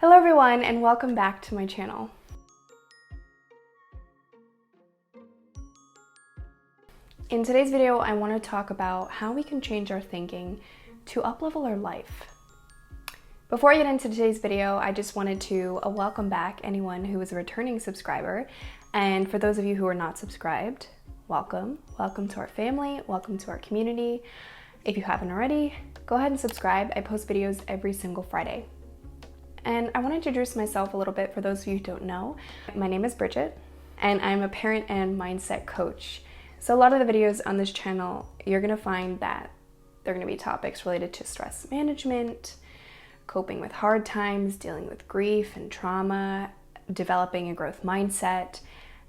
Hello everyone and welcome back to my channel. In today's video, I want to talk about how we can change our thinking to up-level our life. Before I get into today's video, I just wanted to welcome back anyone who is a returning subscriber. And for those of you who are not subscribed, welcome. Welcome to our family, welcome to our community. If you haven't already, go ahead and subscribe. I post videos every single Friday. And I want to introduce myself a little bit for those of you who don't know. My name is Bridget, and I'm a parent and mindset coach. So a lot of the videos on this channel, you're going to find that they're going to be topics related to stress management, coping with hard times, dealing with grief and trauma, developing a growth mindset,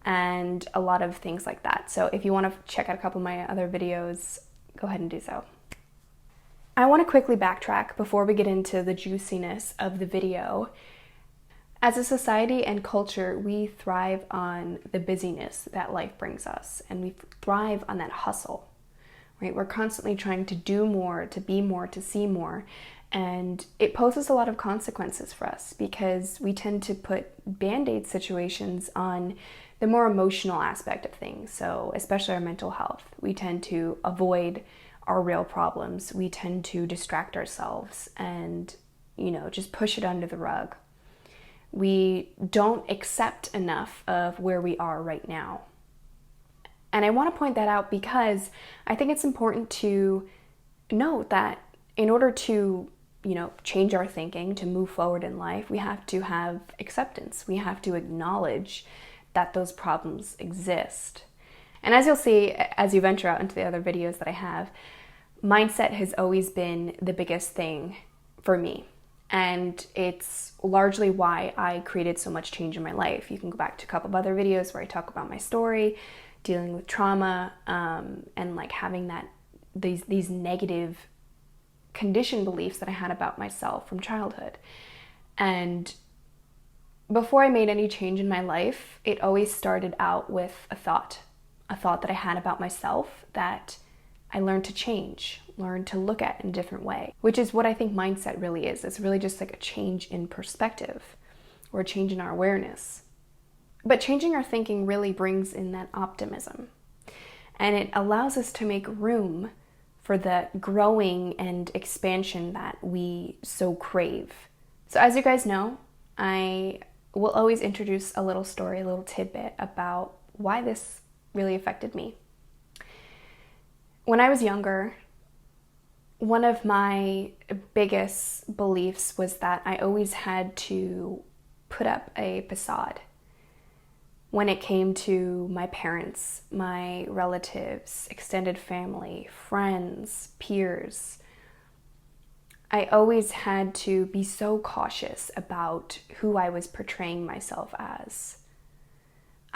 and a lot of things like that. So if you want to check out a couple of my other videos, go ahead and do so. I want to quickly backtrack before we get into the juiciness of the video. As a society and culture, we thrive on the busyness that life brings us, and we thrive on that hustle, right? We're constantly trying to do more, to be more, to see more, and it poses a lot of consequences for us because we tend to put band-aid situations on the more emotional aspect of things. So especially our mental health, we tend to avoid our real problems. We tend to distract ourselves and, just push it under the rug. We don't accept enough of where we are right now. And I want to point that out because I think it's important to note that in order to, change our thinking, to move forward in life, we have to have acceptance. We have to acknowledge that those problems exist. And as you'll see, as you venture out into the other videos that I have, mindset has always been the biggest thing for me. And it's largely why I created so much change in my life. You can go back to a couple of other videos where I talk about my story, dealing with trauma, and like having these negative conditioned beliefs that I had about myself from childhood. And before I made any change in my life, it always started out with a thought that I had about myself that I learned to change, learned to look at in a different way, which is what I think mindset really is. It's really just like a change in perspective or a change in our awareness. But changing our thinking really brings in that optimism, and it allows us to make room for the growing and expansion that we so crave. So as you guys know, I will always introduce a little story, a little tidbit about why this really affected me. When I was younger, one of my biggest beliefs was that I always had to put up a facade when it came to my parents, my relatives, extended family, friends, peers. I always had to be so cautious about who I was portraying myself as.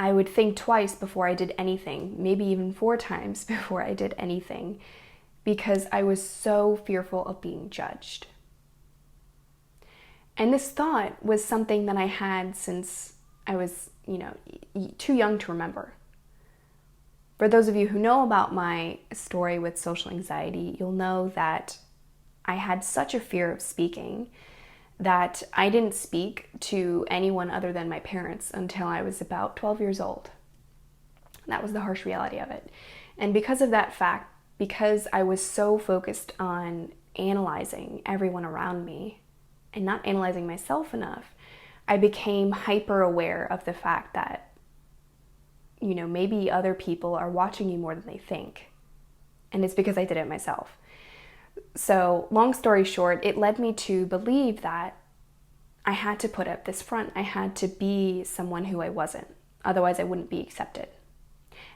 I would think twice before I did anything, maybe even 4 times before I did anything, because I was so fearful of being judged. And this thought was something that I had since I was, too young to remember. For those of you who know about my story with social anxiety, you'll know that I had such a fear of speaking that I didn't speak to anyone other than my parents until I was about 12 years old. That was the harsh reality of it. And because of that fact, because I was so focused on analyzing everyone around me and not analyzing myself enough, I became hyper aware of the fact that, maybe other people are watching you more than they think. And it's because I did it myself. So long story short, it led me to believe that I had to put up this front. I had to be someone who I wasn't. Otherwise, I wouldn't be accepted.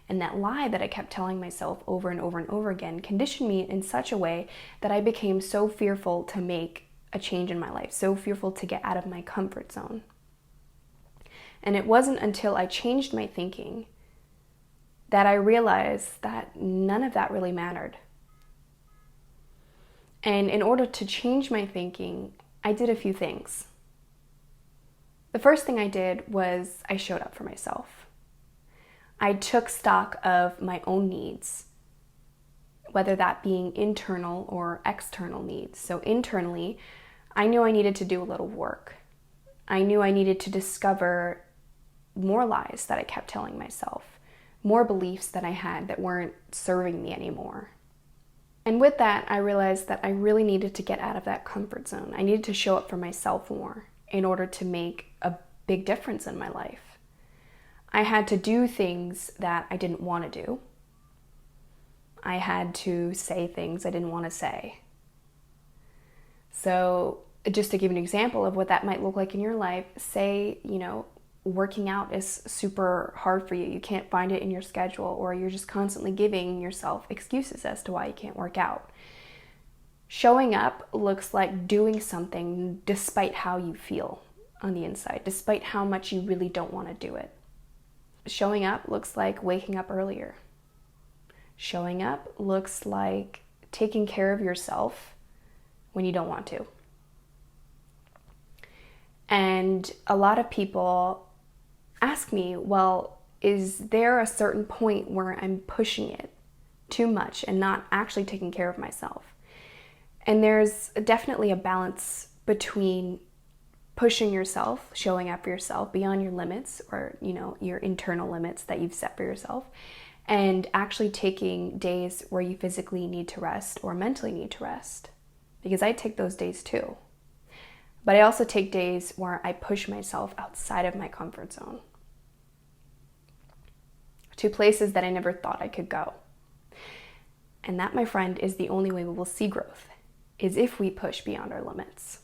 And that lie that I kept telling myself over and over and over again conditioned me in such a way that I became so fearful to make a change in my life, so fearful to get out of my comfort zone. And it wasn't until I changed my thinking that I realized that none of that really mattered. And in order to change my thinking, I did a few things. The first thing I did was I showed up for myself. I took stock of my own needs, whether that being internal or external needs. So internally, I knew I needed to do a little work. I knew I needed to discover more lies that I kept telling myself, more beliefs that I had that weren't serving me anymore. And with that, I realized that I really needed to get out of that comfort zone. I needed to show up for myself more in order to make a big difference in my life. I had to do things that I didn't want to do. I had to say things I didn't want to say. So just to give an example of what that might look like in your life, say, working out is super hard for you. You can't find it in your schedule, or you're just constantly giving yourself excuses as to why you can't work out. Showing up looks like doing something despite how you feel on the inside, despite how much you really don't want to do it. Showing up looks like waking up earlier. Showing up looks like taking care of yourself when you don't want to. And a lot of people ask me, well, is there a certain point where I'm pushing it too much and not actually taking care of myself? And there's definitely a balance between pushing yourself, showing up for yourself beyond your limits, or your internal limits that you've set for yourself, and actually taking days where you physically need to rest or mentally need to rest. Because I take those days too. But I also take days where I push myself outside of my comfort zone to places that I never thought I could go. And that, my friend, is the only way we will see growth, is if we push beyond our limits.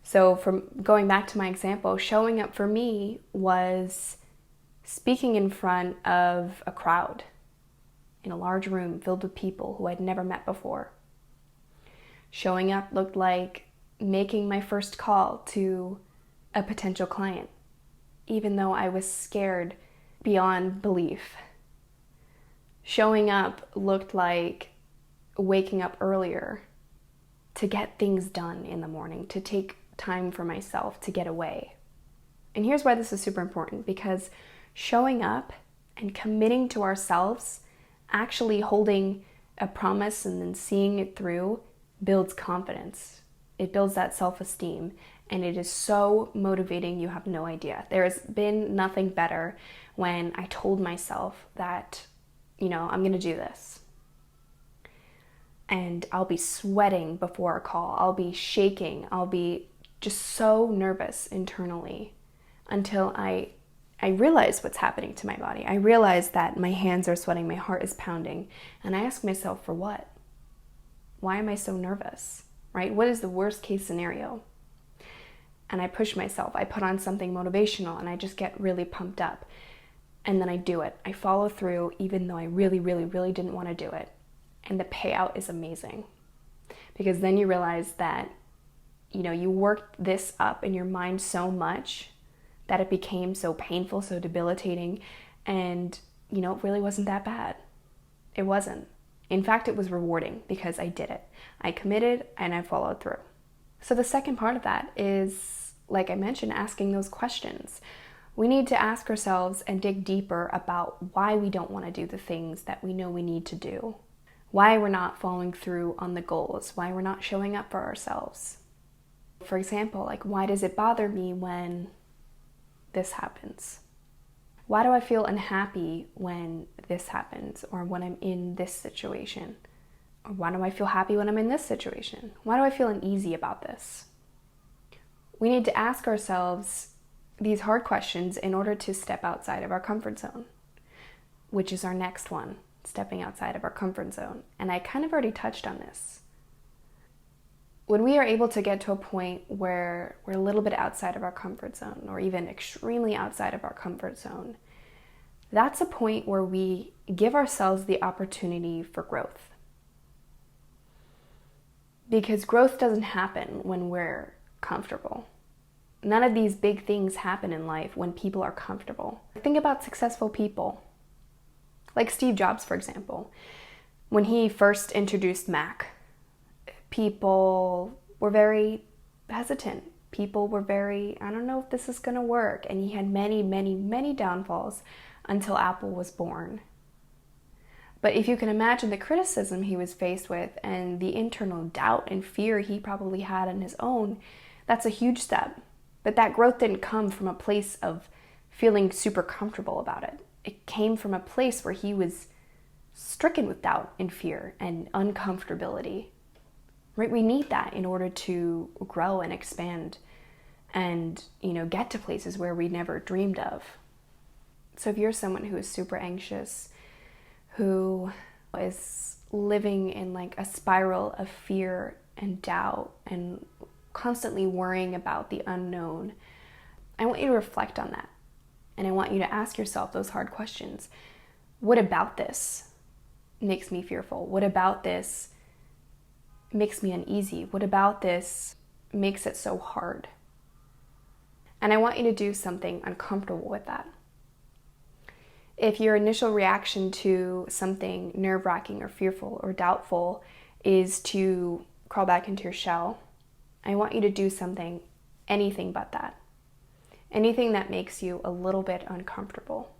So from going back to my example, showing up for me was speaking in front of a crowd in a large room filled with people who I'd never met before. Showing up looked like making my first call to a potential client, even though I was scared beyond belief. Showing up looked like waking up earlier to get things done in the morning, to take time for myself, to get away. And here's why this is super important, because showing up and committing to ourselves, actually holding a promise and then seeing it through, builds confidence. It builds that self-esteem, and it is so motivating, you have no idea. There has been nothing better when I told myself that, I'm going to do this. And I'll be sweating before a call. I'll be shaking. I'll be just so nervous internally until I realize what's happening to my body. I realize that my hands are sweating, my heart is pounding, and I ask myself, for what? Why am I so nervous, right? What is the worst case scenario? And I push myself. I put on something motivational and I just get really pumped up. And then I do it. I follow through even though I really, really, really didn't want to do it. And the payout is amazing. Because then you realize that, you worked this up in your mind so much that it became so painful, so debilitating, and, it really wasn't that bad. It wasn't. In fact, it was rewarding because I did it. I committed and I followed through. So the second part of that is, like I mentioned, asking those questions. We need to ask ourselves and dig deeper about why we don't want to do the things that we know we need to do. Why we're not following through on the goals, why we're not showing up for ourselves. For example, why does it bother me when this happens? Why do I feel unhappy when this happens, or when I'm in this situation? Or why do I feel happy when I'm in this situation? Why do I feel uneasy about this? We need to ask ourselves these hard questions in order to step outside of our comfort zone, which is our next one, stepping outside of our comfort zone. And I kind of already touched on this. When we are able to get to a point where we're a little bit outside of our comfort zone, or even extremely outside of our comfort zone, that's a point where we give ourselves the opportunity for growth. Because growth doesn't happen when we're comfortable. None of these big things happen in life when people are comfortable. Think about successful people. Like Steve Jobs, for example. When he first introduced Mac, people were very hesitant. People were very, I don't know if this is going to work. And he had many, many, many downfalls until Apple was born. But if you can imagine the criticism he was faced with and the internal doubt and fear he probably had on his own, that's a huge step. But that growth didn't come from a place of feeling super comfortable about it. It came from a place where he was stricken with doubt and fear and uncomfortability. Right? We need that in order to grow and expand and, get to places where we never dreamed of. So if you're someone who is super anxious, who is living in like a spiral of fear and doubt and constantly worrying about the unknown, I want you to reflect on that. And I want you to ask yourself those hard questions. What about this makes me fearful? What about this makes me uneasy? What about this makes it so hard? And I want you to do something uncomfortable with that. If your initial reaction to something nerve-wracking or fearful or doubtful is to crawl back into your shell, I want you to do something, anything but that. Anything that makes you a little bit uncomfortable.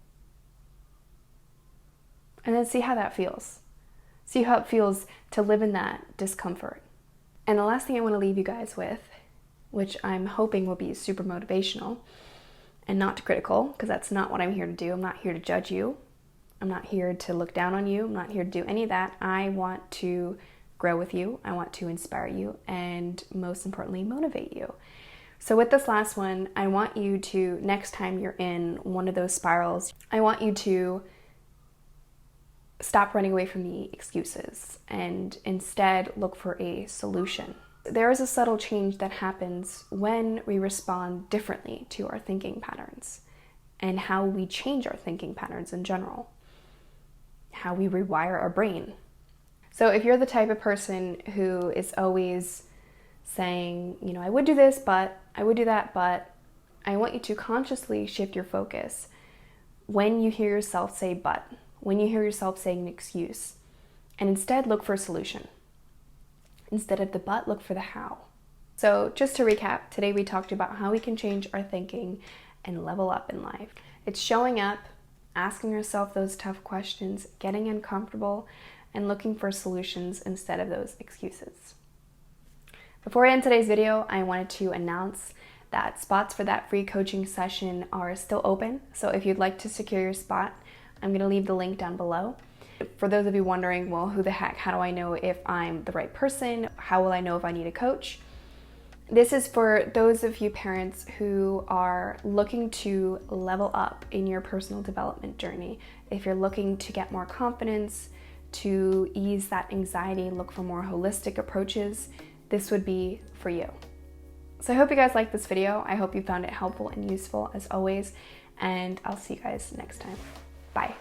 And then see how that feels. See how it feels to live in that discomfort. And the last thing I want to leave you guys with, which I'm hoping will be super motivational and not critical, because that's not what I'm here to do. I'm not here to judge you. I'm not here to look down on you. I'm not here to do any of that. I want to grow with you. I want to inspire you and most importantly, motivate you. So with this last one, I want you to, next time you're in one of those spirals, I want you to stop running away from the excuses and instead look for a solution. There is a subtle change that happens when we respond differently to our thinking patterns and how we change our thinking patterns in general, how we rewire our brain. So if you're the type of person who is always saying, I would do this, but I would do that, but I want you to consciously shift your focus when you hear yourself say but, when you hear yourself saying an excuse, and instead look for a solution. Instead of the but, look for the how. So just to recap, today we talked about how we can change our thinking and level up in life. It's showing up, asking yourself those tough questions, getting uncomfortable, and looking for solutions instead of those excuses. Before I end today's video, I wanted to announce that spots for that free coaching session are still open. So if you'd like to secure your spot, I'm going to leave the link down below. For those of you wondering, well, who the heck, how do I know if I'm the right person? How will I know if I need a coach? This is for those of you parents who are looking to level up in your personal development journey. If you're looking to get more confidence, to ease that anxiety, look for more holistic approaches, this would be for you. So I hope you guys liked this video. I hope you found it helpful and useful as always, and I'll see you guys next time. Bye.